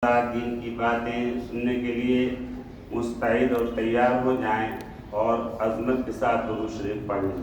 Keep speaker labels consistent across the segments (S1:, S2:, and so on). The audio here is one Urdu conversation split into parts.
S1: دین کی باتیں سننے کے لیے مستعد اور تیار ہو جائیں اور عظمت کے ساتھ درود شریف پڑھیں۔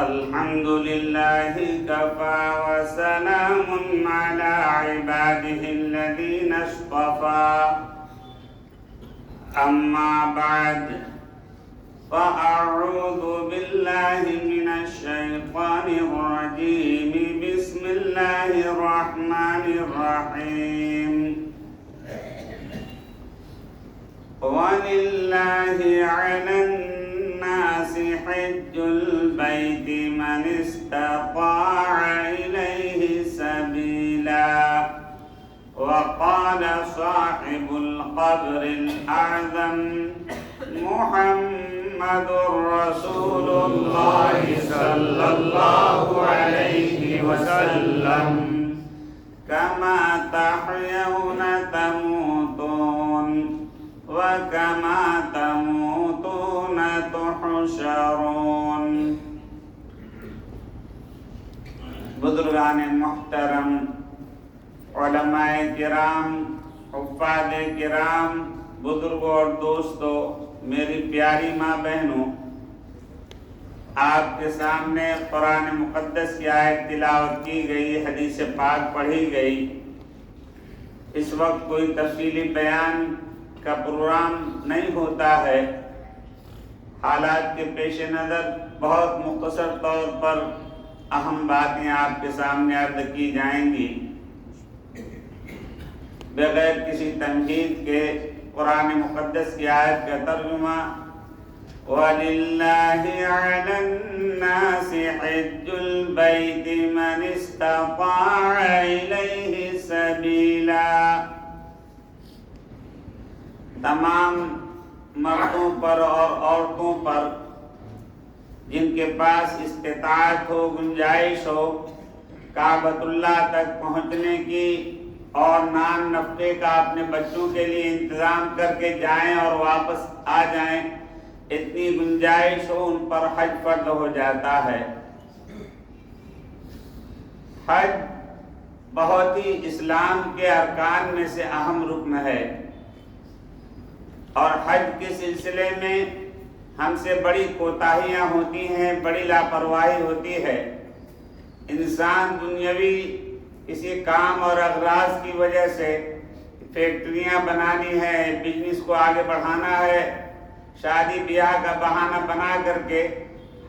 S1: الحمد للہ کفا وسلام علی عباده الذین اصطفى اما بعد فاعوذ باللہ من الشیطان الرجیم بسم اللہ الرحمن الرحیم وَلِلَّهِ عَلَى النَّاسِ حِجُّ الْبَيْتِ مَنِ اسْتَطَاعَ إِلَيْهِ سَبِيلًا وَقَالَ صَاحِبُ الْقَبْرِ الْأَعْظَمِ مُحَمَّدٌ رَّسُولُ اللَّهِ صَلَّى اللَّهُ عَلَيْهِ وَسَلَّمَ كَمَا تَحْيَوْنَ تَمُوتُونَ وَكَمَا تَمُوتُونَ تُحْشَرُونَ۔ بزرگان محترم، علماء کرام، حفاظ کرام، بزرگوں اور دوستوں، میری پیاری ماں بہنوں، آپ کے سامنے قرآن مقدس کی آیت تلاوت کی گئی، حدیث پاک پڑھی گئی۔ اس وقت کوئی تفصیلی بیان کا پروگرام نہیں ہوتا ہے، حالات کے پیش نظر بہت مختصر طور پر اہم باتیں آپ کے سامنے عرض کی جائیں گی۔ بغیر کسی تمہید کے قرآن مقدس کی آیت کا ترجمہ وَلِلَّهِ عَلَى النَّاسِ حِجُّ الْبَيْتِ مَنِ اسْتَطَاعَ إِلَيْهِ سَبِيلًا۔ تمام مردوں پر اور عورتوں پر جن کے پاس استطاعت ہو، گنجائش ہو، کعبۃ اللہ تک پہنچنے کی اور نان نفقے کا اپنے بچوں کے لیے انتظام کر کے جائیں اور واپس آ جائیں، اتنی گنجائش ہو، ان پر حج فرض ہو جاتا ہے۔ حج بہت ہی اسلام کے ارکان میں سے اہم رکن ہے، اور حج کے سلسلے میں ہم سے بڑی کوتاہیاں ہوتی ہیں، بڑی لاپرواہی ہوتی ہے۔ انسان دنیاوی کسی کام اور اغراض کی وجہ سے، فیکٹریاں بنانی ہے، بزنس کو آگے بڑھانا ہے، شادی بیاہ کا بہانہ بنا کر کے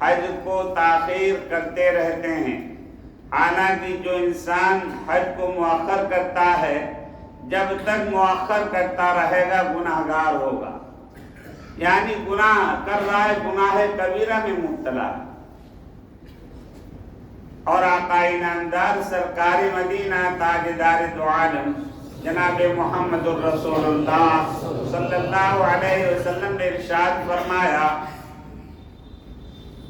S1: حج کو تاخیر کرتے رہتے ہیں۔ حالانکہ جو انسان حج کو مؤخر کرتا ہے، جب تک مؤخر کرتا رہے گا گناہگار ہوگا، یعنی گناہ کر رہا ہے، گناہ کبیرہ میں مبتلا۔ اور آقا انعامدار سرکار مدینہ تاجدار دو عالم جناب محمد الرسول اللہ صلی اللہ علیہ وسلم نے ارشاد فرمایا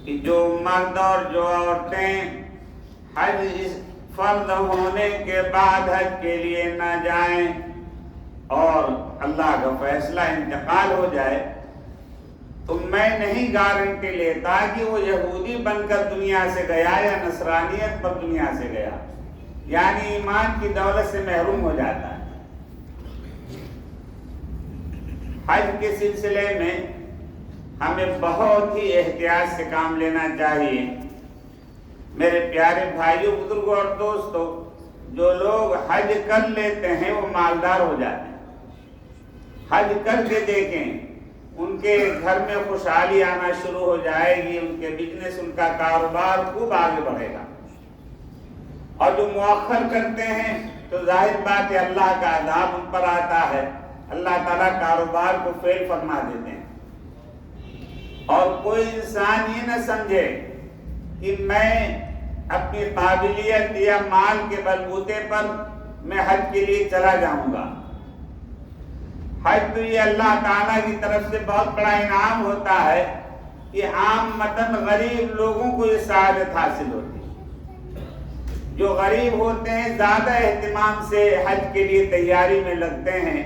S1: کہ جو مرد اور جو عورتیں حج فرض ہونے کے بعد حج کے لیے نہ جائیں اور اللہ کا فیصلہ انتقال ہو جائے، تو میں نہیں گارنٹی لیتا کہ وہ یہودی بن کر دنیا سے گیا یا نصرانیت پر دنیا سے گیا، یعنی ایمان کی دولت سے محروم ہو جاتا ہے۔ حج کے سلسلے میں ہمیں بہت ہی احتیاط سے کام لینا چاہیے۔ میرے پیارے بھائیوں، بزرگوں اور دوستوں، جو لوگ حج کر لیتے ہیں وہ مالدار ہو جاتے ہیں۔ حج کر کے دیکھیں، ان کے گھر میں خوشحالی آنا شروع ہو جائے گی، ان کے بزنس، ان کا کاروبار خوب آگے بڑھے گا۔ اور جو مؤخر کرتے ہیں تو ظاہر بات ہے اللہ کا عذاب ان پر آتا ہے، اللہ تعالیٰ کاروبار کو فیل فرما دیتے ہیں۔ اور کوئی انسان یہ نہ سمجھے کہ میں اپنی قابلیت یا مال کے بلبوتے پر میں حج کے لیے چلا جاؤں گا۔ حج تو یہ اللہ تعالیٰ کی طرف سے بہت بڑا انعام ہوتا ہے کہ عامةً غریب لوگوں کو یہ سعادت حاصل ہوتی ہے۔ جو غریب ہوتے ہیں زیادہ اہتمام سے حج کے لیے تیاری میں لگتے ہیں،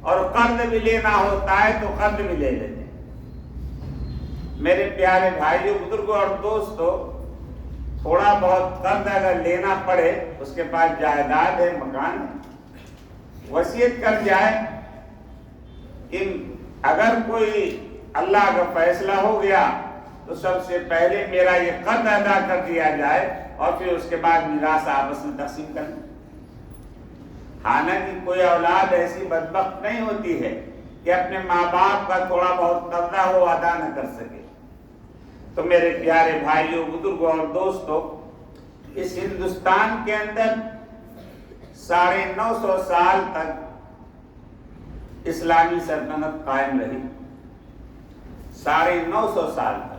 S1: اور قرض بھی لینا ہوتا ہے تو قرض بھی لے لیتے ہیں۔ میرے پیارے بھائیوں، بزرگوں اور دوستوں، تھوڑا بہت قرض اگر لینا پڑے، اس کے پاس جائیداد ہے، مکان ہے، وصیت کر جائے کہ اگر کوئی اللہ کا فیصلہ ہو گیا تو سب سے پہلے میرا یہ قرض ادا کر دیا جائے، اور پھر اس کے بعد میراث آپس میں تقسیم کرنا۔ حالانکہ کوئی اولاد ایسی بدبخت نہیں ہوتی ہے کہ اپنے ماں باپ کا تھوڑا بہت قرضہ ہو ادا نہ کر سکے۔ تو میرے پیارے بھائیوں، بزرگوں اور دوستوں، اس ہندوستان کے اندر 950 سال تک اسلامی سلطنت قائم رہی، 950 سال تک۔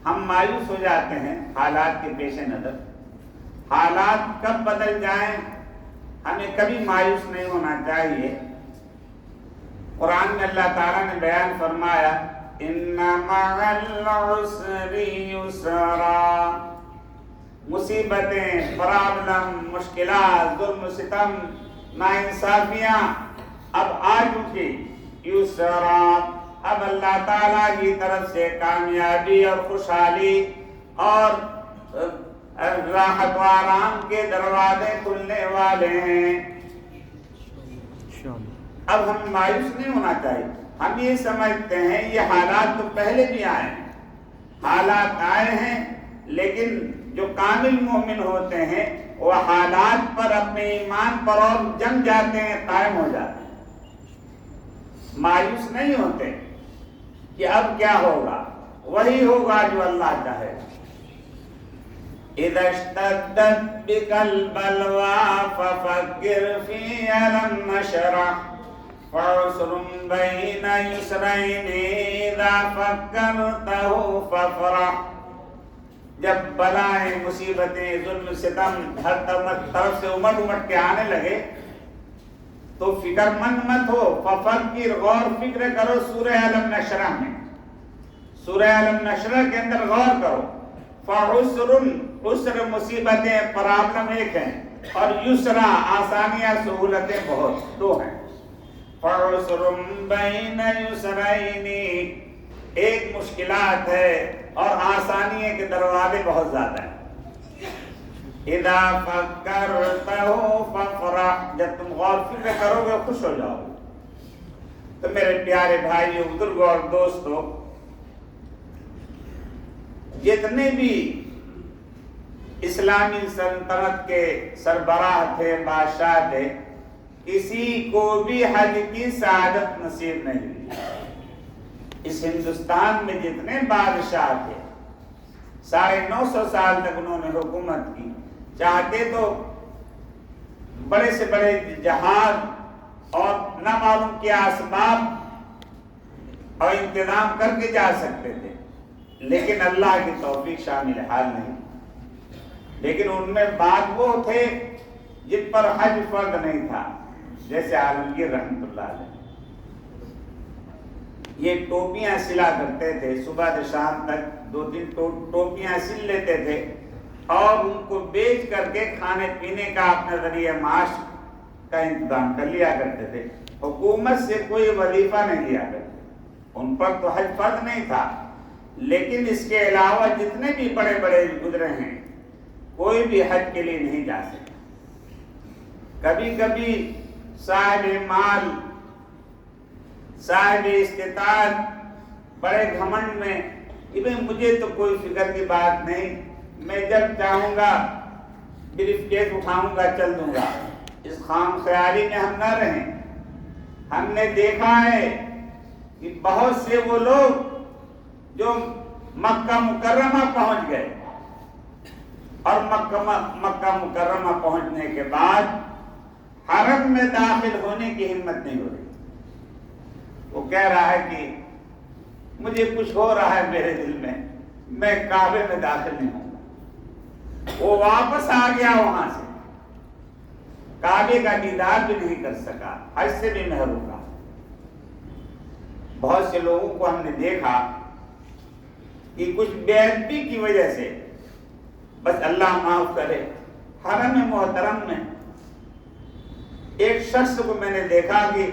S1: ہم مایوس ہو جاتے ہیں حالات کے پیش نظر، حالات کب بدل جائیں ہمیں کبھی مایوس نہیں ہونا چاہیے۔ قرآن میں اللہ تعالیٰ نے بیان فرمایا، ان مع العسر یسرا، مصیبتیں، پرابلم، مشکلات، ظلم ستم، ناانصافیاں اب آ چکی، یسرا، اب اللہ تعالیٰ کی طرف سے کامیابی اور خوشحالی اور راحت و آرام کے دروازے کھلنے والے ہیں۔ اب ہم مایوس نہیں ہونا چاہیے، ہم یہ سمجھتے ہیں یہ حالات تو پہلے بھی آئے ہیں، حالات آئے ہیں، لیکن جو کامل مومن ہوتے ہیں وہ حالات پر، اپنے ایمان پر اور جم جاتے ہیں، قائم ہو جاتے ہیں، مایوس نہیں ہوتے کہ اب کیا ہوگا، وہی ہوگا جو اللہ چاہے۔ اذا اشتدت بك البلوى ففكر في ألم نشرح فعسر بين يسرين إذا فكرته فافرح۔ جب بلائیں، مصیبتیں، ظلم ستم ہر طرف سے امٹ کے آنے لگے تو فکر مند مت ہو، ففکر، غور فکر کرو سورہ علم نشرح میں، سورہ علم نشرح کے اندر غور کرو۔ فعسر، عسر مصیبتیں، پرابلم ایک ہیں، اور یسرا آسانیاں، سہولتیں بہت، دو ہیں۔ فعسر بین یسرین، ایک مشکلات ہے اور آسانی کے دروازے بہت زیادہ ہیں۔ اذا فکرتہ فافرح، جب تم غور فکر کرو گے خوش ہو جاؤ گے۔ تو میرے پیارے بھائیوں، بزرگوں اور دوستوں، جتنے بھی اسلامی سلطنت کے سربراہ تھے، بادشاہ تھے، کسی کو بھی حج کی سعادت نصیب نہیں ہوئی۔ اس ہندوستان میں جتنے بادشاہ تھے، 950 سال تک انہوں نے حکومت کی، چاہتے تو بڑے سے بڑے جہاز اور نہ معلوم کیا اسباب اور انتظام کر کے جا سکتے تھے، لیکن اللہ کی توفیق شامل حال نہیں۔ لیکن ان میں بعض وہ تھے جن پر حج فرض نہیں تھا، جیسے عالمگیر رحمۃ اللہ علیہ، یہ ٹوپیاں سلا کرتے تھے، صبح سے شام تک 2-3 ٹوپیاں سل لیتے تھے اور ان کو بیچ کر کے کھانے پینے کا اپنا ذریعہ معاش کا انتظام کر لیا کرتے تھے۔ حکومت سے کوئی وظیفہ نہیں لیا کرتے، ان پر تو حج فرض نہیں تھا، لیکن اس کے علاوہ جتنے بھی بڑے بڑے گزرے ہیں کوئی بھی حج کے لیے نہیں جا سکے۔ کبھی کبھی صاحب مال، صاحب استطاعت بڑے گھمنڈ میں کہ بھئی مجھے تو کوئی فکر کی بات نہیں، میں جب چاہوں گا بریف کیس اٹھاؤں گا چل دوں گا، اس خام خیالی میں ہم نہ رہیں۔ ہم نے دیکھا ہے کہ بہت سے وہ لوگ جو مکہ مکرمہ پہنچ گئے اور مکہ مکرمہ پہنچنے کے بعد حرم میں داخل ہونے کی ہمت نہیں ہو رہی۔ وہ کہہ رہا ہے کہ مجھے کچھ ہو رہا ہے میرے دل میں کعبے میں داخل نہیں ہوں گا۔ وہ واپس آ گیا وہاں سے، کعبے کا دیدار بھی نہیں کر سکا، حج سے بھی محروم رہا۔ بہت سے لوگوں کو ہم نے دیکھا کہ کچھ بے ادبی کی وجہ سے، بس اللہ معاف کرے، حرم محترم میں ایک شخص کو میں نے دیکھا کہ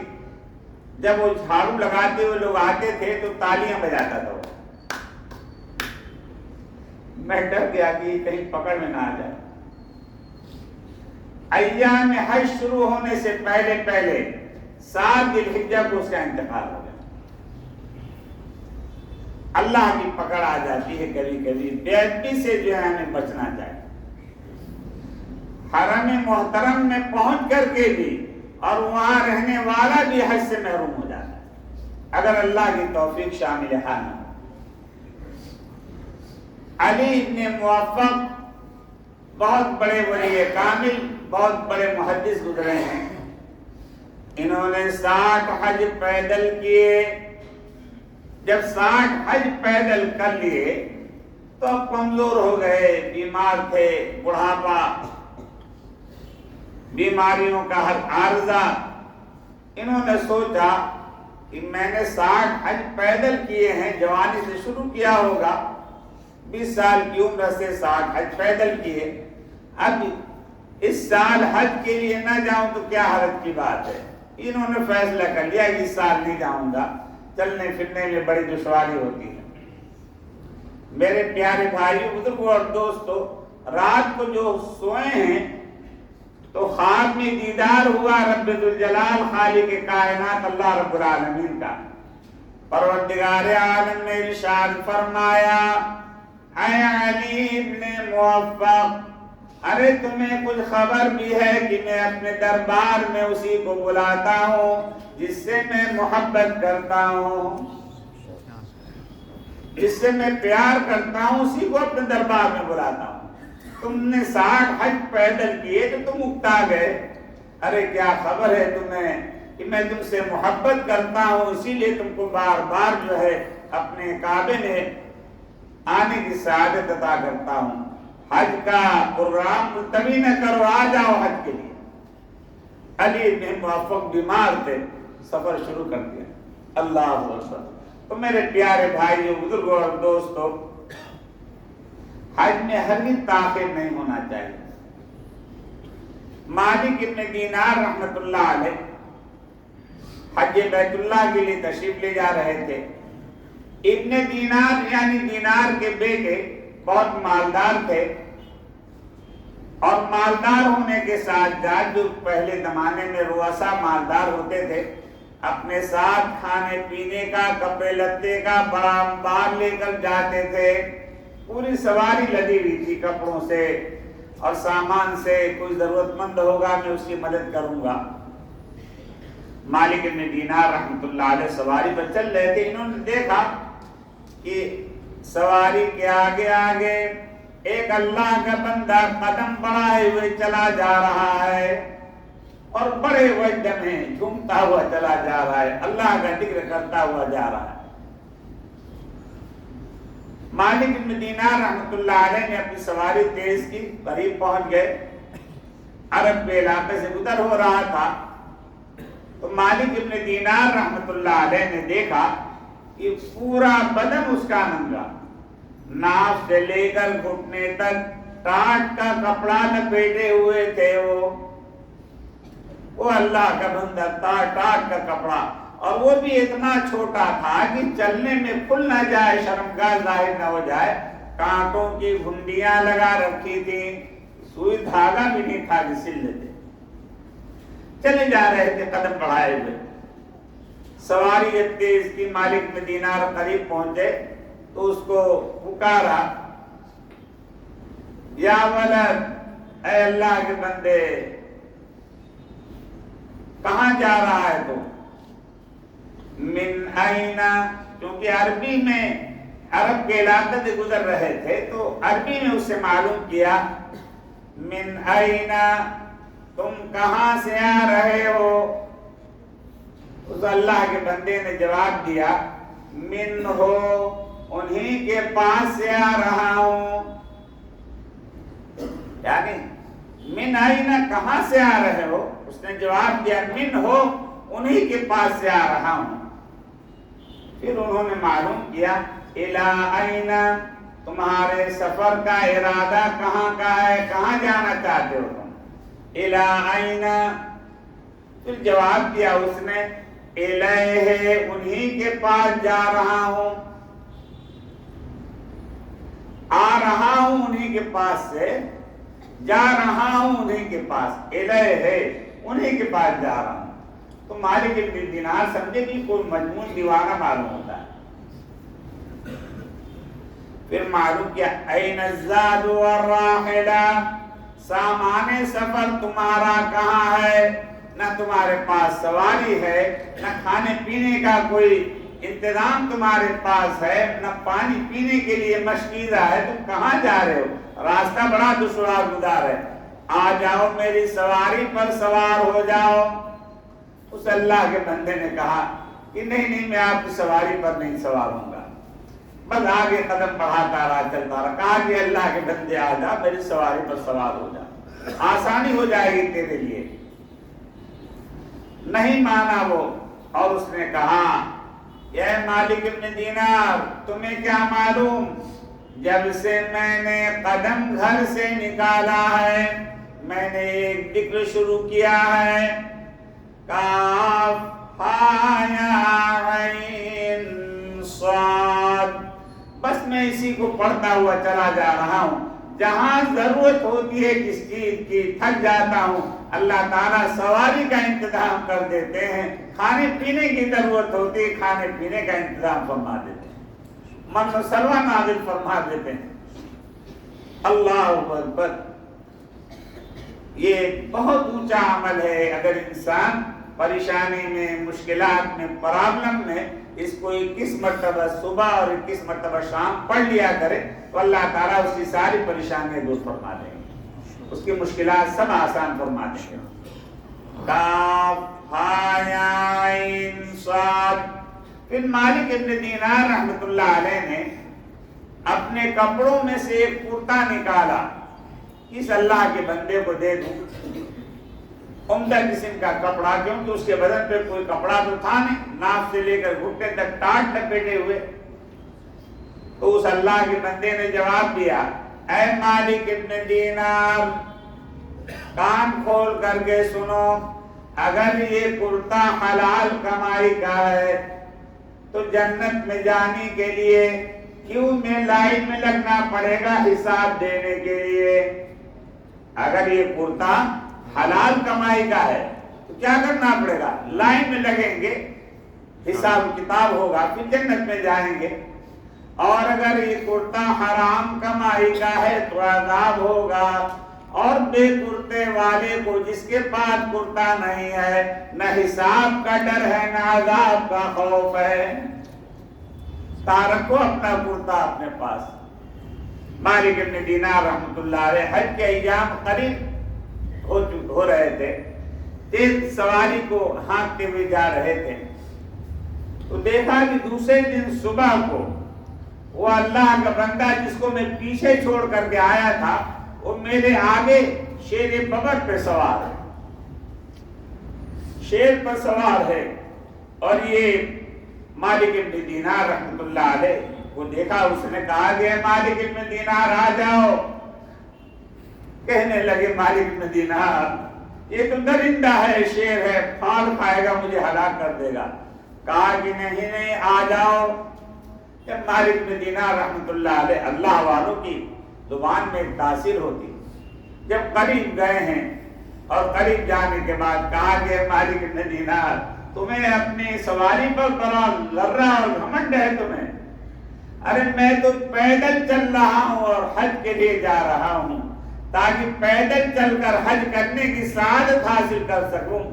S1: جب وہ جھاڑو لگاتے ہوئے لوگ آتے تھے تو تالیاں بجاتا تھا وہ۔ میں ڈر گیا کہ کہیں پکڑ میں نہ آ جائے۔ ایام حج شروع ہونے سے پہلے 7 ذی الحجہ کو اس کا انتقال ہو گیا۔ اللہ کی پکڑ آ جاتی ہے کبھی کبھی، بے ادبی سے جو ہے ہمیں بچنا چاہیے۔ حرم محترم میں پہنچ کر کے بھی اور وہاں رہنے والا بھی حج سے محروم ہو جاتا ہے اگر اللہ کی توفیق شامل حال نہ ہو۔ علی ابن موفق بہت بڑے ولی کامل، بہت بڑے محدث گزرے ہیں۔ انہوں نے 60 حج پیدل کیے۔ جب 60 حج پیدل کر لیے تو اب کمزور ہو گئے، بیمار تھے، بڑھاپا، بیماریوں کا ہر عارضہ۔ انہوں نے سوچا کہ میں نے 60 حج پیدل کیے ہیں، جوانی سے شروع کیا ہوگا، 20 سال کی عمر سے 60 حج پیدل کیے، اب اس سال حج کے لیے نہ جاؤں تو کیا حرج کی بات ہے۔ انہوں نے فیصلہ کر لیا کہ اس سال نہیں جاؤں گا، چلنے پھرنے میں بڑی دشواری ہوتی ہے۔ میرے پیارے بھائیوں، بزرگوں اور دوستوں، رات کو جو سوئے ہیں تو خواب میں دیدار ہوا رب ذوالجلال خالق کائنات اللہ رب العالمین کا۔ پروردگار عالم نے ارشاد فرمایا، اے علی ابن موفق، ارے تمہیں کچھ خبر بھی ہے کہ میں اپنے دربار میں اسی کو بلاتا ہوں جس سے میں محبت کرتا ہوں، جس سے میں پیار کرتا ہوں، اسی کو اپنے دربار میں بلاتا ہوں۔ تم نے 60 حج پیدل کیے تو تم اکتا گئے، ارے کیا خبر ہے تمہیں کہ میں تم سے محبت کرتا ہوں، اسی لیے تم کو بار بار جو ہے اپنے کعبے میں آنے کی سعادت عطا کرتا ہوں۔ حج کا پروگرام ملتوی نہ کرو، آ جاؤ حج کے لیے۔ علی بن موفق بیمار تھے، سفر شروع کر دیا۔ اللہ اکبر۔ تو میرے پیارے بھائیوں، بزرگوں اور دوستوں، حج میں ہرگز تاخیر نہیں ہونا چاہیے۔ مالک ابن دینار رحمت اللہ علیہ حج بیت اللہ کے لیے تشریف لے جا رہے تھے۔ ابن دینار یعنی دینار کے بیٹے بہت مالدار تھے، اور مالدار ہونے کے ساتھ جو پہلے زمانے میں رؤسا مالدار ہوتے تھے، اپنے ساتھ کھانے پینے کا، کپڑے لتے کا بڑا انبار لے کر جاتے تھے۔ پوری سواری لدی ہوئی تھی کپڑوں سے اور سامان سے، کوئی ضرورت مند ہوگا میں اس کی مدد کروں گا۔ مالک ابن دینار رحمت اللہ علیہ سواری پر چل رہے تھے۔ انہوں نے دیکھا کہ سواری کے آگے آگے ایک اللہ کا بندہ قدم بڑھائے ہوئے چلا جا رہا ہے اور بڑے وجد میں جھومتا ہوا چلا جا رہا ہے، اللہ کا ذکر کرتا ہوا جا رہا ہے۔ مالک ابن دینار رحمت اللہ علیہ نے اپنی سواری تیز کی، قریب پہنچ گئے، عرب کے علاقے سے گزر ہو رہا تھا۔ تو مالک ابن دینار رحمت اللہ علیہ نے دیکھا کہ پورا بدن اس کا ننگا، ناف سے لے کر گھٹنے تک ٹاٹ کا کپڑا لپیٹے ہوئے تھے۔ وہ اللہ کا بندہ ٹاٹ کا کپڑا، اور وہ بھی اتنا چھوٹا تھا کہ چلنے میں کھل نہ جائے، شرمگاہ ظاہر نہ ہو جائے۔ کانٹوں کی گھنڈیاں لگا رکھی تھی، سوئی دھاگا بھی نہیں تھا کہ سل لیتے۔ چلے جا رہے تھے قدم بڑھائے ہوئے۔ سواری جب تیز کی، مالک میں دینار قریب پہنچے تو اس کو پکارا، یا ولد، اے اللہ کے بندے، کہاں جا رہا ہے تو؟ من این، کیونکہ عربی میں عرب کے علاقے سے گزر رہے تھے تو عربی میں اسے معلوم کیا، من این، تم کہاں سے آ رہے ہو؟ اس اللہ کے بندے نے جواب دیا، من ہو، انہی کے پاس سے آ رہا ہوں۔ یعنی من این، کہاں سے آ رہے ہو؟ اس نے جواب دیا، من ہو، انہی کے پاس سے آ رہا ہوں۔ پھر انہوں نے معلوم کیا، الی این، تمہارے سفر کا ارادہ کہاں کا ہے، کہاں جانا چاہتے ہو تم؟ اِلیٰ أَيْنَ، پھر جواب دیا اس نے الیہ، انہی کے پاس جا رہا ہوں، آ رہا ہوں انہی کے پاس سے، جا رہا ہوں انہی کے پاس، الیہ انہی کے پاس جا رہا ہوں۔ تو مالک ابن دینار سمجھے کہ کوئی مجنون دیوانہ معلوم ہوتا ہے۔ پھر معلوم کیا این الزاد والراحلہ، سامان سفر تمہارا کہاں ہے؟ نہ تمہارے پاس سواری ہے، نہ کھانے پینے کا کوئی انتظام تمہارے پاس ہے، نہ پانی پینے کے لیے مشکیزہ ہے، تم کہاں جا رہے ہو؟ راستہ بڑا دشوار گزار ہے، آ جاؤ میری سواری پر سوار ہو جاؤ۔ اس اللہ کے بندے نے کہا کہ نہیں میں آپ کی سواری پر نہیں سوار ہوں گا، بس آگے قدم بڑھاتا رہا، چلتا رہا۔ کہا کہ اللہ کے بندے آ جا، میری سواری پر سوار ہو جا، آسانی ہو جائے گی تیرے لیے۔ نہیں مانا وہ، اور اس نے کہا اے مالک ابن دینار، تمہیں کیا معلوم، جب سے میں نے قدم گھر سے نکالا ہے، میں نے ایک ذکر شروع کیا ہے، کاف ہا یا عین صاد، بس میں اسی کو پڑھتا ہوا چلا جا رہا ہوں۔ جہاں ضرورت ہوتی ہے کس چیز کی، تھک جاتا ہوں، اللہ تعالیٰ سواری کا انتظام کر دیتے ہیں، کھانے پینے کی ضرورت ہوتی ہے، کھانے پینے کا انتظام فرما دیتے ہیں، من و سلوہ نازل فرما دیتے ہیں۔ اللہ اکبر، یہ بہت اونچا عمل ہے۔ اگر انسان پریشانی میں، مشکلات میں، پرابلم میں اس کو 21 مرتبہ صبح اور 21 مرتبہ شام پڑھ لیا کرے تو اللہ تعالیٰ اس کی ساری پریشانیاں دور فرما دیں گے، اس کی مشکلات سب آسان فرما دیں گے۔ کاف ہا یا عین صاد۔ پھر مالک ابن دینار رحمت اللہ علیہ نے اپنے کپڑوں میں سے ایک کرتا نکالا، اس اللہ کے بندے کو دے دوں، عمدہ قسم کا کپڑا، کیونکہ اس کے بدن پہ کوئی کپڑا تو تھا نہیں، ناف سے لے کر گھٹنے تک ٹاٹ لپیٹے ہوئے۔ تو اس اللہ کے بندے نے جواب دیا اے مالک ابن دینار، کان کھول کر کے سنو، اگر یہ کرتا حلال کمائی کا ہے تو جنت میں جانے کے لیے کیوں میں لائن میں لگنا پڑے گا حساب دینے کے لیے؟ اگر یہ کرتا حلال کمائی کا ہے تو کیا کرنا پڑے گا؟ لائن میں لگیں گے، حساب کتاب ہوگا، پھر جنت میں جائیں گے۔ اور اگر یہ کرتا حرام کمائی کا ہے تو عذاب ہوگا، اور بے کرتے والے کو، جس کے پاس کرتا نہیں ہے، نہ حساب کا ڈر ہے نہ عذاب کا خوف ہے، رکھو اپنا کرتا اپنے پاس۔ مالک ابن دینار رحمت اللہ علیہ حج کے ایام قریب ہو رہے تھے، تیز سواری کو ہانکتے ہوئے جا رہے تھے، تو دیکھا کہ دوسرے دن صبح کو وہ اللہ کا بندہ جس کو میں پیچھے چھوڑ کر کے آیا تھا، وہ میرے آگے شیر ببر پہ سوار ہے، شیر پر سوار ہے۔ اور یہ مالک ابن دینار رحمت اللہ علیہ وہ دیکھا، اس نے کہا کہ مالک ابن دینار آ جاؤ۔ کہنے لگے مالک ابن دینار یہ تو درندہ ہے، شیر ہے، پھاڑ کھائے گا، مجھے ہلاک کر دے گا۔ کہا کہ نہیں آ جاؤ۔ جب مالک ابن دینار رحمت اللہ علیہ، اللہ والوں کی زبان میں تاثیر ہوتی، جب قریب گئے ہیں اور قریب جانے کے بعد کہا کہ مالک ابن دینار تمہیں اپنی سواری پر بڑا لرہ اور گھمنڈ ہے تمہیں؟ ارے میں تو پیدل چل رہا ہوں اور حج کے لیے جا رہا ہوں، تاکہ پیدل چل کر حج کرنے کی سعادت حاصل کر سکوں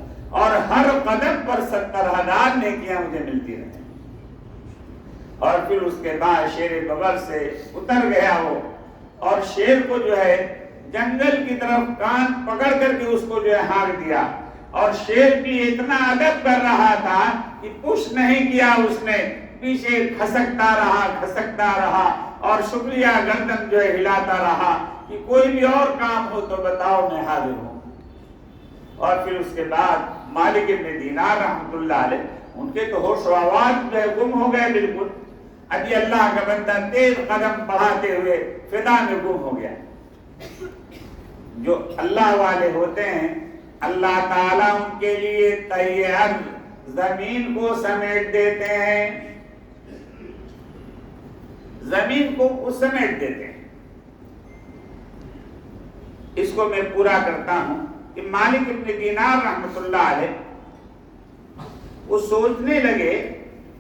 S1: اور ہر قدم پر 70,000 نیکیاں مجھے ملتی رہیں۔ اور پھر اس کے بعد شیر ببر سے اتر گیا وہ، اور شیر کو جو ہے جنگل کی طرف کان پکڑ کر کے اس کو جو ہے ہانک دیا، اور شیر بھی اتنا ادب کر رہا تھا کہ پش نہیں کیا، اس نے پیچھے کھسکتا رہا اور شکریہ گردن جو ہے ہلاتا رہا کہ کوئی بھی اور کام ہو تو بتاؤ، میں حاضر ہوں۔ اور پھر اس کے بعد مالک ابن دینار رحمت اللہ علیہ، ان کے تو ہوش و آواز جو ہے گم ہو گئے بالکل۔ ابھی اللہ کا بندہ تیز قدم بڑھاتے ہوئے فضا میں گم ہو گیا۔ جو اللہ والے ہوتے ہیں اللہ تعالیٰ ان کے لیے تیار زمین کو سمیٹ دیتے ہیں، زمین کو سمیٹ دیتے ہیں۔ اس کو میں پورا کرتا ہوں کہ مالک ابن دینار رحمت اللہ علیہ وہ سوچنے لگے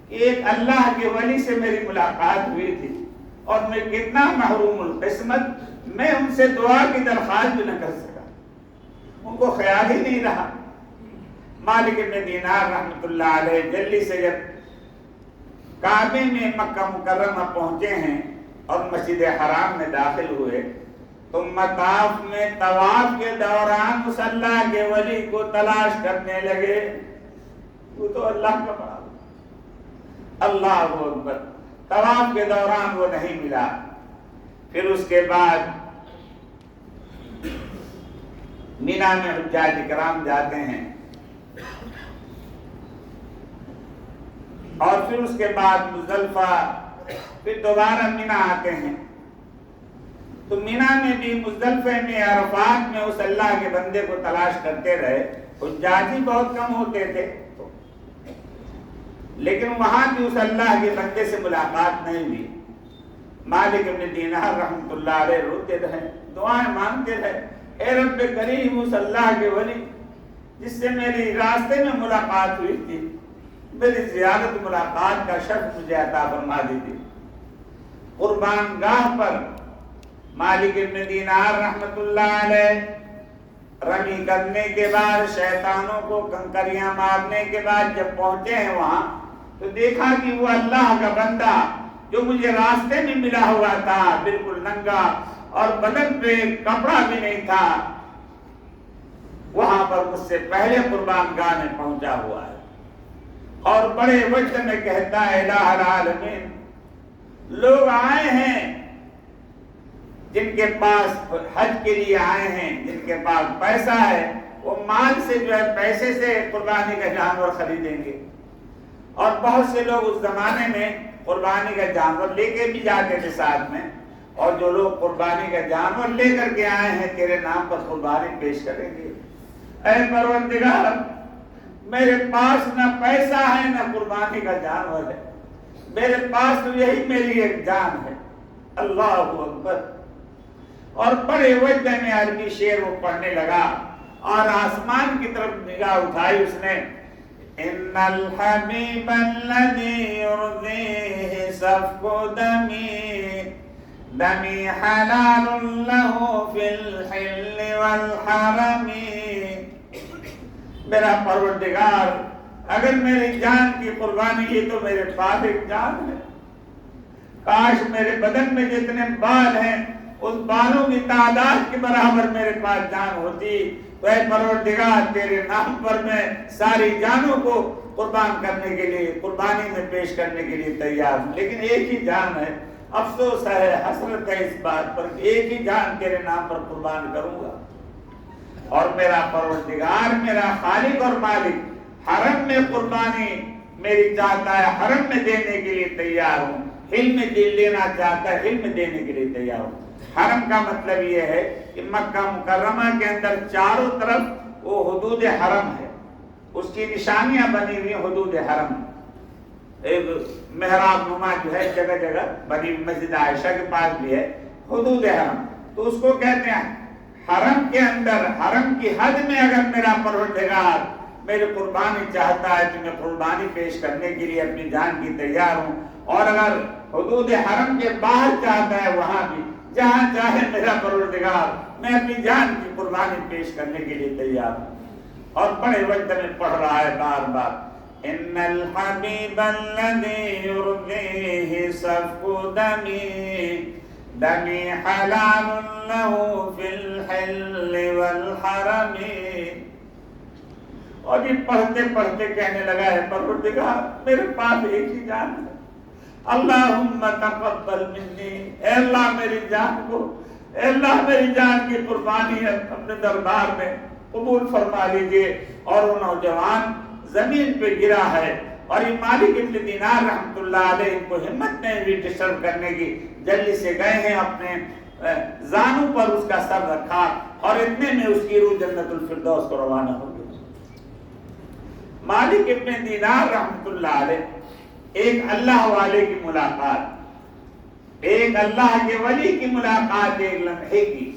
S1: کہ ایک اللہ کے ولی سے میری ملاقات ہوئی تھی اور میں کتنا محروم القسمت، میں ان سے دعا کی درخواست بھی نہ کر سکا، ان کو خیال ہی نہیں رہا۔ مالک ابن دینار رحمت اللہ علیہ جلدی سے جب کعبے میں مکہ مکرمہ پہنچے ہیں اور مسجد حرام میں داخل ہوئے تو مطاف میں طواف کے دوران اس اللہ کے ولی کو تلاش کرنے لگے۔ وہ تو اللہ کا بڑا اللہ اکبر، طواف کے دوران وہ نہیں ملا۔ پھر اس کے بعد مینا میں حجاج کرام جاتے ہیں اور پھر اس کے بعد مزدلفہ، پھر دوبارہ مینا آتے ہیں۔ تو مینا میں بھی مزدلفہ میں عرفات میں اس اللہ کے بندے کو تلاش کرتے رہے۔ حجاج ہی بہت کم ہوتے تھے لیکن وہاں بھی اس اللہ کے بندے سے ملاقات نہیں ہوئی۔ مالک ابن دینار رحمت اللہ علیہ روتے رہے، دعائیں مانگتے رہے، اے رب کریم اس اللہ کے ولی جس سے میری راستے میں ملاقات ہوئی تھی، میری زیارت ملاقات کا شرف مجھے عطا فرما دیجیے۔ قربان گاہ پر مالک ابن دینار رحمت اللہ علیہ رمی کرنے کے بعد، شیطانوں کو کنکریاں مارنے کے بعد جب پہنچے ہیں وہاں تو دیکھا کہ وہ اللہ کا بندہ جو مجھے راستے میں ملا ہوا تھا بالکل ننگا اور بدن پہ کپڑا بھی نہیں تھا، وہاں پر مجھ سے پہلے قربان گاہ میں پہنچا ہوا ہے اور بڑے وجد میں کہتا ہے الہ العالمین، لوگ آئے ہیں جن کے پاس حج کے لیے آئے ہیں، جن کے پاس پیسہ ہے وہ مال سے جو ہے پیسے سے قربانی کا جانور خریدیں گے، اور بہت سے لوگ اس زمانے میں قربانی کا جانور لے کے بھی جاتے تھے ساتھ میں، اور جو لوگ قربانی کا جانور لے کر کے آئے ہیں تیرے نام پر قربانی پیش کریں گے۔ اے پروردگار، میرے پاس نہ پیسہ ہے نہ قربانی کا جانور ہے، میرے پاس تو یہی میری ایک جان ہے۔ اللہ اکبر۔ اور بڑے وجد میں عربی شعر وہ پڑھنے لگا اور آسمان کی طرف نگاہ اٹھائی اس نے، ان الحبیب الذی یرضیہ سفک دمی دمی حلال لہ فی الحل والحرم۔ میرا پروردگار، اگر میری جان کی قربانی ہے تو میرے پاس ایک جان ہے، کاش میرے بدن میں جتنے بال ہیں اس بالوں کی تعداد کے برابر میرے پاس جان ہوتی تو اے پروردگار تیرے نام پر میں ساری جانوں کو قربان کرنے کے لیے، قربانی میں پیش کرنے کے لیے تیار ہوں، لیکن ایک ہی جان ہے۔ افسوس ہے، حسرت ہے اس بات پر کہ ایک ہی جان تیرے نام پر قربان کروں گا، اور میرا پروردگار، میرا خالق اور مالک حرم میں قربانی میری چاہتا ہے، حرم میں دینے کے لیے تیار ہوں، حل میں لینا چاہتا ہے، حل میں دینے کے لیے تیار ہوں۔ حرم کا مطلب یہ ہے کہ مکہ مکرمہ کے اندر چاروں طرف وہ حدود حرم ہے، اس کی نشانیاں بنی ہوئی حدود حرم، ایک محراب نما جو ہے جگہ جگہ بنی، مسجد عائشہ کے پاس بھی ہے حدود حرم، تو اس کو کہتے ہیں حرم کے اندر، حرم کی حد میں اگر میرا پروردگار میری قربانی چاہتا ہے تو میں قربانی پیش کرنے کے لیے اپنی جان کی تیار ہوں، اور اگر حدود حرم کے باہر چاہتا ہے وہاں بھی جہاں چاہے میرا پروردگار میں اپنی جان کی قربانی پیش کرنے کے لیے تیار ہوں۔ اور بڑے وجد میں پڑھ رہا ہے بار بار، ان الحبیب الذی یرضیہ سفک دمی دمی حلال لہ فی الحل والحرم۔ اور یہ پڑھتے پڑھتے کہنے لگا ہے پروردگار میرے پاس ایک ہی جان ہے، اللہم تقبل منی، اے اللہ میری جان کو، اے اللہ میری جان کی قربانی ہے اپنے دربار میں قبول فرما لیجئے۔ اور وہ نوجوان زمین پہ گرا ہے اور یہ مالک ابن دینار رحمۃ اللہ علیہ کو ہمت نہیں ہوئی ڈسٹرب کرنے کی، جلدی سے گئے ہیں، اپنے زانوں پر اس کا سر رکھا اور اتنے میں اس کی روح جنت الفردوس کو روانہ ہو گئی۔ مالک ابن دینار رحمۃ اللہ علیہ ایک اللہ والے کی ملاقات، ایک اللہ کے ولی کی ملاقات ایک لمحے کی۔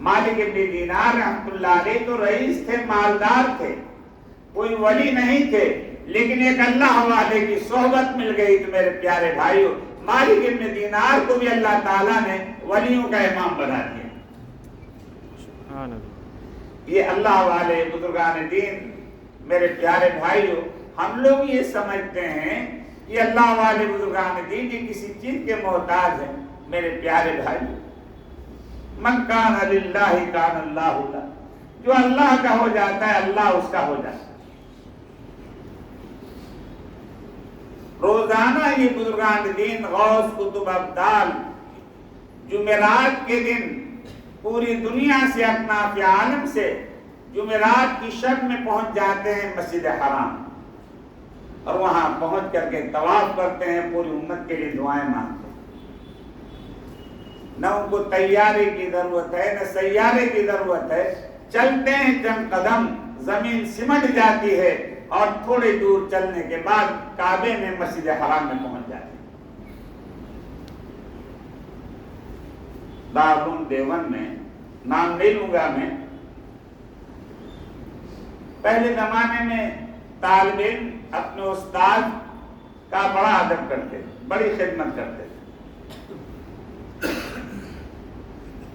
S1: مالک ابن دینار رحمۃ اللہ علیہ تو رئیس تھے، مالدار تھے، کوئی ولی نہیں تھے، لیکن ایک اللہ والے کی صحبت مل گئی تو میرے پیارے بھائیوں، مالک ابن دینار کو بھی اللہ تعالیٰ نے ولیوں کا امام بنا دیا۔ یہ اللہ والے بزرگان دین، میرے پیارے بھائیوں، ہم لوگ یہ سمجھتے ہیں کہ اللہ والے بزرگان دین یہ کسی چیز کے محتاج ہیں۔ میرے پیارے بھائیوں، من کان للہ کان اللہ لہ، جو اللہ کا ہو جاتا ہے اللہ اس کا ہو جاتا ہے۔ روزانہ یہ بزرگان دین غوث قطب ابدال جمعرات کے دن پوری دنیا سے اکناف عالم سے جمعرات کی شب میں پہنچ جاتے ہیں مسجد حرام، اور وہاں پہنچ کر کے طواف کرتے ہیں، پوری امت کے لیے دعائیں مانگتے ہیں۔ نہ ان کو طیارے کی ضرورت ہے نہ سیارے کی ضرورت ہے، چلتے ہیں چند قدم، زمین سمٹ جاتی ہے اور تھوڑی دور چلنے کے بعد کعبے میں مسجد حرام میں پہنچ جاتے ہیں۔ دارالعلوم دیوبند میں، نام نہیں لوں گا میں، پہلے زمانے میں طالب علم اپنے استاد کا بڑا ادب کرتے، بڑی خدمت کرتے۔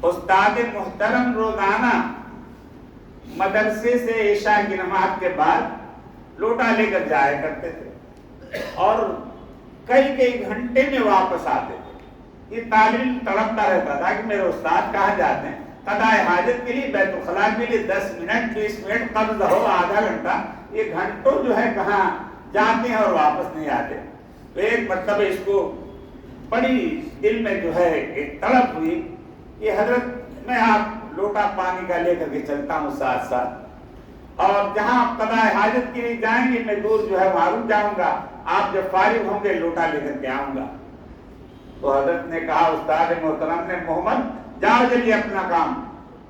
S1: استاد محترم روزانہ مدرسے سے عشاء کی نماز کے بعد لوٹا لے کر جایا کرتے تھے اور کئی گھنٹے میں واپس آتے تھے۔ یہ طالب علم تڑپتا رہتا تھا کہ میرے استاد کہاں جاتے ہیں، قضائے حاجت کے لیے، بیت الخلاء کے لیے 10 منٹ 20 منٹ قبض ہو، آدھا گھنٹہ، یہ گھنٹوں جو ہے کہاں جاتے ہیں اور واپس نہیں آتے۔ تو ایک مرتبہ اس کو بڑی دل میں جو ہے ایک تڑپ ہوئی کہ حضرت میں آپ لوٹا پانی کا لے کر کے چلتا ہوں ساتھ ساتھ، اور جہاں آپ قضائے حاجت کے لیے جائیں گے میں دور جو ہے وہاں رک جاؤں گا، آپ جب فارغ ہوں گے لوٹا لے کر کے آؤں گا۔ تو حضرت نے کہا استاد محترم نے، محمد جاؤ جلدی اپنا کام،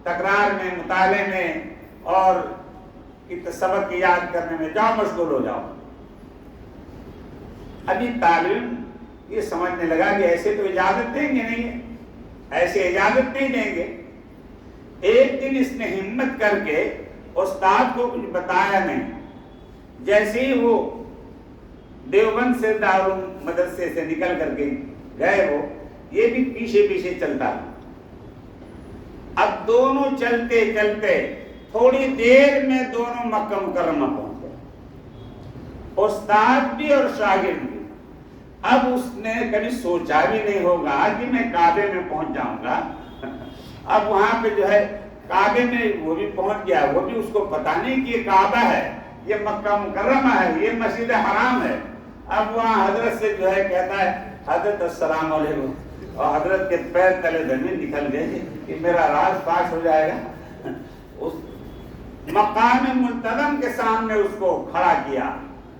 S1: تکرار میں، مطالعے میں اور سبق کی یاد کرنے میں جاؤ، مشغول ہو جاؤ۔ ابھی طالب یہ سمجھنے لگا کہ ایسے تو اجازت دیں گے نہیں، ایسے اجازت نہیں دیں گے۔ ایک دن اس نے ہمت کر کے استاد کو کچھ بتایا نہیں، جیسے ہی وہ دیوبند سے دارالعلوم مدرسے سے نکل کر کے گئے، وہ یہ بھی پیچھے پیچھے چلتا۔ اب دونوں چلتے چلتے تھوڑی دیر میں دونوں مکہ مکرمہ پہنچ گئے، استاد بھی اور شاگرد بھی۔ اب اس نے کبھی سوچا بھی نہیں ہوگا کہ میں کعبے میں پہنچ جاؤں گا۔ اب وہاں پہ جو ہے کعبے میں وہ بھی پہنچ گیا، وہ بھی اس کو پتا نہیں کہ یہ کعبہ ہے، یہ مکہ مکرمہ ہے، یہ مسجد حرام ہے۔ اب وہاں حضرت سے جو ہے کہتا ہے حضرت السلام علیکم، اور حضرت کے پیر تلے زمین نکل گئے کہ میرا راز فاش ہو جائے گا۔ اس مقام ملتزم کے سامنے اس کو کھڑا کیا،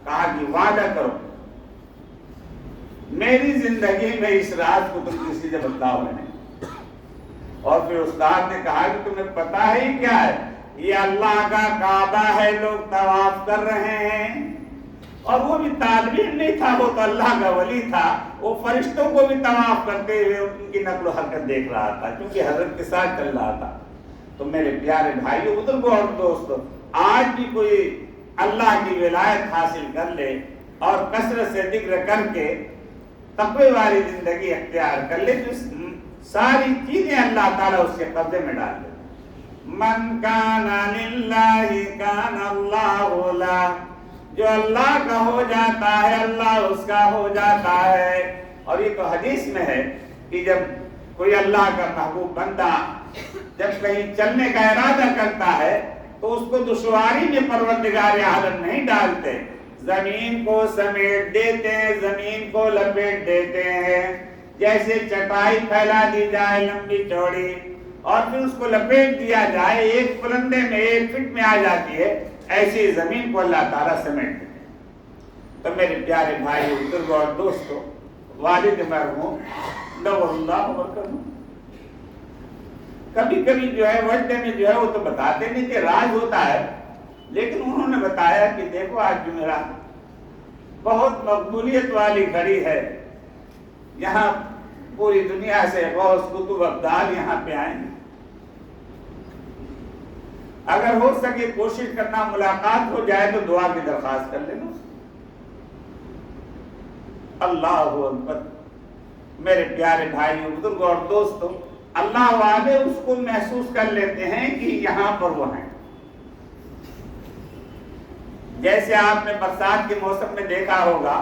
S1: کہا کہ وعدہ کرو میری زندگی میں اس راز کو تم کسی سے بتاؤ نہیں۔ اور پھر استاد نے کہا کہ تمہیں پتا ہے ہی کیا ہے، یہ اللہ کا کعبہ ہے، لوگ طواف کر رہے ہیں۔ اور وہ بھی طالب علم نہیں تھا، وہ تو اللہ کا ولی تھا، وہ فرشتوں کو بھی طواف کرتے ہوئے ان کی نقل و حرکت دیکھ رہا تھا، کیونکہ حضرت کے ساتھ چل رہا تھا۔ تو میرے پیارے بھائیو، بزرگوں اور دوستو، آج بھی کوئی اللہ کی ولایت حاصل کر لے اور کثرت سے ذکر کر کے تقوی والی زندگی اختیار کر لے تو ساری چیزیں اللہ تعالیٰ اس کے قبضے میں ڈال دے۔ من کان للہ کان اللہ لہ، جو اللہ کا ہو جاتا ہے اللہ اس کا ہو جاتا ہے۔ اور یہ تو حدیث میں ہے کہ جب کوئی اللہ کا محبوب بندہ جب کہیں چلنے کا ارادہ کرتا ہے تو اس کو دشواری میں پروردگار عالم نہیں ڈالتے، زمین کو سمیٹ دیتے ہیں، زمین کو لپیٹ دیتے ہیں۔ جیسے چٹائی پھیلا دی جائے لمبی چوڑی اور پھر اس کو لپیٹ دیا جائے، ایک پلندے میں 1 فٹ میں آ جاتی ہے، ایسی زمین کو اللہ تعالیٰ سمیٹ دیتے ہیں۔ تو میرے پیارے بھائی بزرگ اور دوستوں، والد مرحوم نور اللہ برکتہ کبھی کبھی جو ہے وجدے میں جو ہے وہ تو بتاتے نہیں کہ راز ہوتا ہے، لیکن انہوں نے بتایا کہ دیکھو آج جو میرا بہت مقبولیت والی گھڑی ہے، یہاں پوری دنیا سے غوث قطب ابدال یہاں پہ آئیں گے، اگر ہو سکے کوشش کرنا ملاقات ہو جائے تو دعا کی درخواست کر لینا۔ اللہ اکبر۔ میرے پیارے بھائیوں بزرگ اور دوستوں، اللہ والے اس کو محسوس کر لیتے ہیں کہ یہاں پر وہ ہیں۔ جیسے آپ نے برسات کے موسم میں دیکھا ہوگا،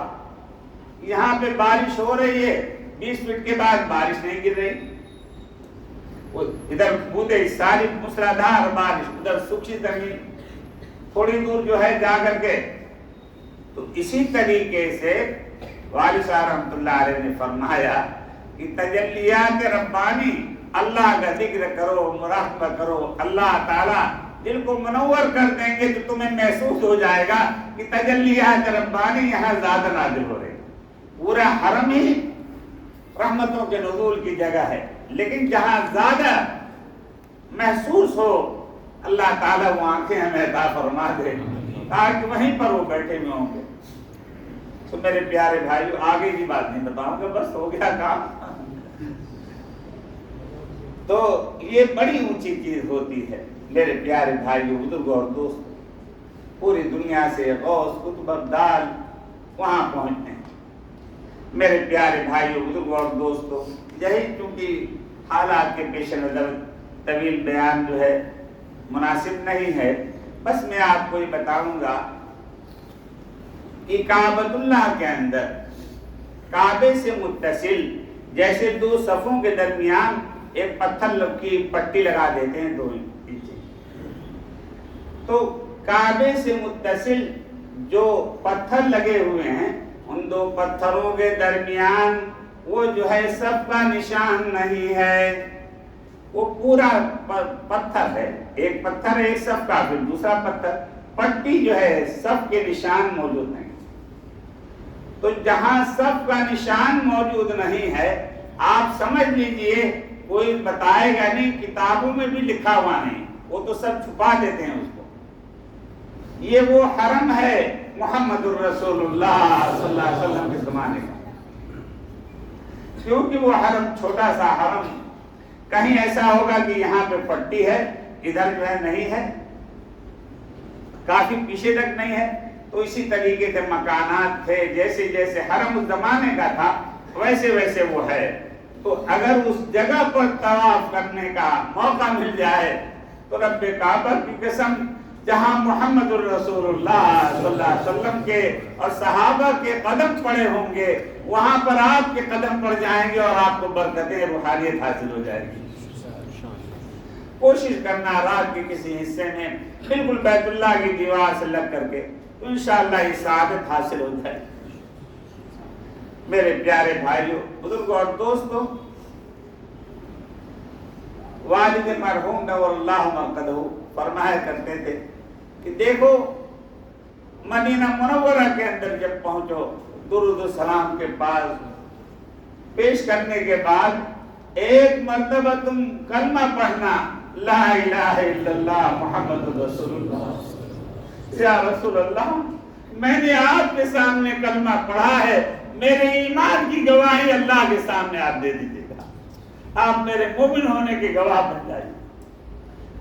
S1: یہاں پہ بارش ہو رہی ہے، 20 منٹ کے بعد بارش نہیں گر رہی، ادھر بوندیں ساری موسلادھار بارش، ادھر سوکھی زمین، تھوڑی دور جو ہے جا کر کے۔ تو اسی طریقے سے والد صاحب رحمۃ اللہ علیہ نے فرمایا کہ تجلیات ربانی، اللہ کا ذکر کرو، مراقبہ کرو، اللہ تعالیٰ دل کو منور کر دیں گے تو تمہیں محسوس ہو جائے گا کہ تجلیات ربانی یہاں زیادہ نازل ہو رہے۔ پورا حرم ہی رحمتوں کے نزول کی جگہ ہے، لیکن جہاں زیادہ محسوس ہو اللہ تعالیٰ وہ آنکھیں ہمیں عطا فرما دے تاکہ وہیں پر وہ بیٹھے ہوئے ہوں گے۔ تو میرے پیارے بھائیو، آگے کی بات نہیں بتاؤں گا، بس ہو گیا کام۔ تو یہ بڑی اونچی چیز ہوتی ہے میرے پیارے بھائیو بزرگ اور دوست، پوری دنیا سے غوث قطب ابدال وہاں پہنچتے ہیں۔ میرے پیارے بھائیو بزرگ اور دوستو، یہی چونکہ حالات کے پیش نظر طویل بیان جو ہے مناسب نہیں ہے، بس میں آپ کو یہ بتاؤں گا کہ کعبۃ اللہ کے اندر کعبے سے متصل جیسے دو صفوں کے درمیان ایک پتھر کی پٹی لگا دیتے ہیں دو انچ، تو کعبے سے متصل جو پتھر لگے ہوئے ہیں ان دو پتھروں کے درمیان وہ جو ہے صف کا نشان نہیں ہے، وہ پورا پتھر ہے، ایک پتھر ہے ایک صف کا، پھر دوسرا پتھر، پٹی جو ہے صف کے نشان موجود نہیں۔ تو جہاں صف کا نشان موجود نہیں ہے، آپ سمجھ لیجئے کوئی بتائے گا نہیں، کتابوں میں بھی لکھا ہوا نہیں، وہ تو سب چھپا دیتے ہیں اس کو۔ یہ وہ حرم ہے محمد الرسول اللہ صلی اللہ علیہ وسلم کے زمانے کا، کیونکہ وہ حرم چھوٹا سا حرم، کہیں ایسا ہوگا کہ یہاں پہ پٹی ہے ادھر جو ہے نہیں ہے، کافی پیچھے تک نہیں ہے، تو اسی طریقے سے مکانات تھے، جیسے جیسے حرم اس زمانے کا تھا ویسے ویسے وہ ہے۔ تو اگر اس جگہ پر طواف کرنے کا موقع مل جائے تو رب کعبہ کی قسم، جہاں محمد الرسول اللہ صلی اللہ علیہ وسلم کے اور صحابہ کے قدم پڑے ہوں گے، وہاں پر آپ کے قدم پڑ جائیں گے اور آپ کو برکتیں روحانیت حاصل ہو جائے گی۔ کوشش کرنا رات کے کسی حصے میں بالکل بیت اللہ کی دیوار سے لگ کر کے، تو انشاءاللہ یہ سعادت حاصل ہو جائے۔ میرے پیارے بھائیوں بزرگوں اور دوستوں، والد مرحوم نور اللہ مرقدہ فرمایا کرتے تھے کہ دیکھو مدینہ منورہ کے اندر جب پہنچو، درود و سلام کے پاس پیش کرنے کے بعد ایک مرتبہ تم کلمہ پڑھنا، لا الہ الا اللہ محمد رسول اللہ۔ یا رسول اللہ، میں نے آپ کے سامنے کلمہ پڑھا ہے، میرے ایمان کی گواہی اللہ کے سامنے آپ دے دیجیے گا، آپ میرے مومن ہونے کے گواہ بن جائیے۔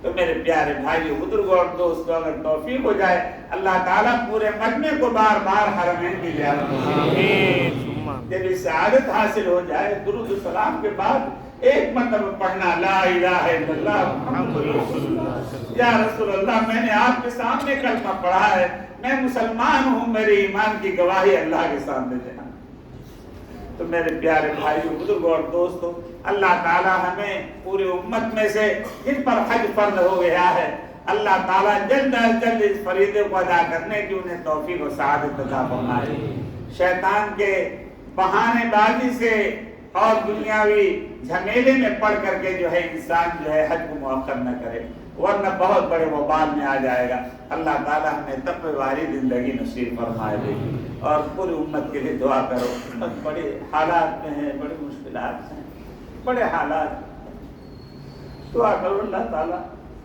S1: تو میرے پیارے بھائیوں بزرگوں اور دوستوں، اگر توفیق ہو جائے اللہ تعالیٰ پورے مجمع کو بار بار حرمین کی زیارت کرے، جب یہ سعادت حاصل ہو جائے درود و سلام کے بعد ایک مرتبہ پڑھنا، لا الہ الا اللہ محمد رسول اللہ۔ یا رسول اللہ، میں نے آپ کے سامنے کلمہ پڑھا ہے، میں مسلمان ہوں، میرے ایمان کی گواہی اللہ کے سامنے دینا۔ تو میرے پیارے بھائیوں بزرگوں اور دوستوں، اللہ تعالیٰ ہمیں پوری امت میں سے جن پر حج فرض ہو گیا ہے، اللہ تعالیٰ جلد از جلد اس فریضے کو ادا کرنے کی انہیں توفیق و سعادت عطا فرمائے۔ شیطان کے بہانے بازی سے اور دنیاوی جھمیلے میں پڑ کر کے جو ہے انسان جو ہے حج کو مؤخر نہ کرے۔ ورنہ بہت بڑے وبال میں آ جائے گا۔ اللہ تعالیٰ ہمیں تقوی والی زندگی نصیب فرمائے دے، اور پوری امت کے لیے دعا کرو۔ امت بڑے حالات میں ہے، بڑی مشکلات ہیں، بڑے حالات، دعا کرو اللہ تعالیٰ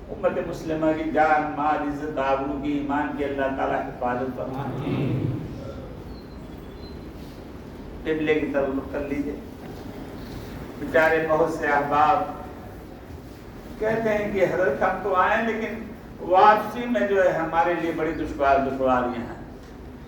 S1: امت مسلمہ کی جان مال عزت آبرو کی ایمان کی اللہ تعالیٰ حفاظت فرمائے۔ قبلے کی طرف رخ کر لیجیے۔ بیچارے بہت سے احباب کہتے ہیں کہ حضرت ہم تو آئے لیکن واپسی میں جو ہے ہمارے لیے بڑی دشواریاں ہیں۔